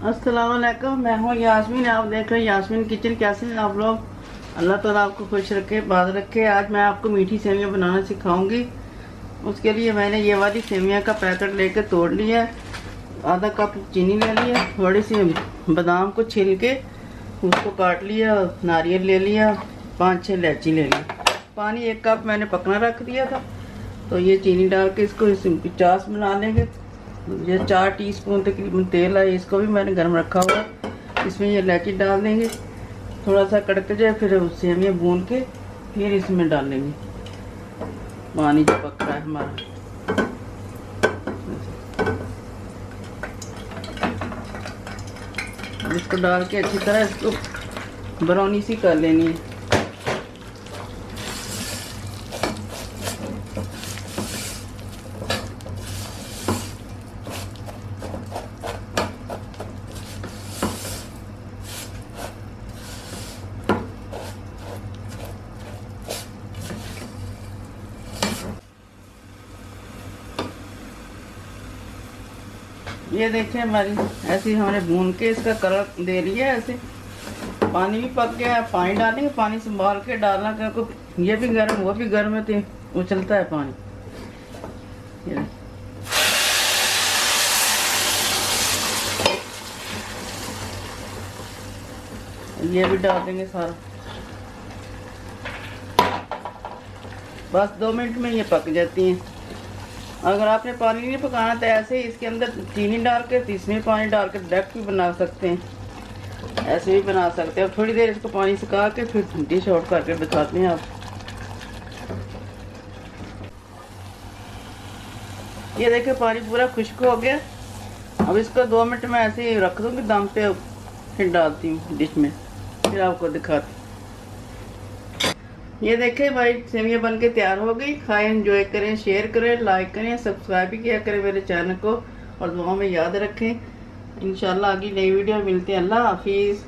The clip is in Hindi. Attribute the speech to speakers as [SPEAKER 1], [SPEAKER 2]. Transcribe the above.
[SPEAKER 1] अस्सलाम वालेकुम, मैं हूँ यास्मीन। आप देख रहे हैं यास्मीन किचन। कैसे हैं आप लोग? अल्लाह ताला आपको खुश रखे, बात रखे। आज मैं आपको मीठी सेवियाँ बनाना सिखाऊंगी। उसके लिए मैंने ये वाली सेवियाँ का पैकेट लेकर तोड़ लिया है। आधा कप चीनी ले लिया, थोड़ी सी बादाम को छिल के उसको काट लिया, नारियल ले लिया, 5-6 इलायची ले ली। पानी 1 कप मैंने पकना रख दिया था। तो ये चीनी डाल के इसको 50 बना लेंगे। ये 4 टीस्पून तकरीबन तेल है, इसको भी मैंने गर्म रखा हुआ है। इसमें ये इलायची डाल देंगे, थोड़ा सा कड़क जाए फिर सेवियाँ भून के फिर इसमें डालेंगे। पानी जो पक रहा है हमारा, इसको डाल के अच्छी तरह इसको ब्राउनी सी कर लेनी है। ये देखिए हमारी ऐसे हमने भून के इसका कलर दे लिया है। ऐसे पानी भी पक गया है। पानी डालेंगे, पानी संभाल के डालना क्योंकि ये भी गर्म वो भी गर्म है तो उछलता है पानी। ये भी डाल देंगे सारा। बस 2 मिनट में ये पक जाती हैं। अगर आपने पानी नहीं पकाना तो ऐसे ही इसके अंदर चीनी डाल के इसमें पानी डाल के डायरेक्ट भी बना सकते हैं, ऐसे भी बना सकते हैं। थोड़ी देर इसको पानी सुखा के फिर डिश आउट करके दिखाते हैं आप। ये देखिए पानी पूरा खुश्क हो गया। अब इसको 2 मिनट में ऐसे ही रख दूँगी दम पे, फिर डालती हूँ डिश में, फिर आपको दिखाती। ये देखें भाई सेवियाँ बन के तैयार हो गई। खाएं, एंजॉय करें, शेयर करें, लाइक करें, सब्सक्राइब भी किया करें मेरे चैनल को और दुआ में याद रखें। इंशाल्लाह आगे नई वीडियो मिलती है। अल्लाह हाफिज़।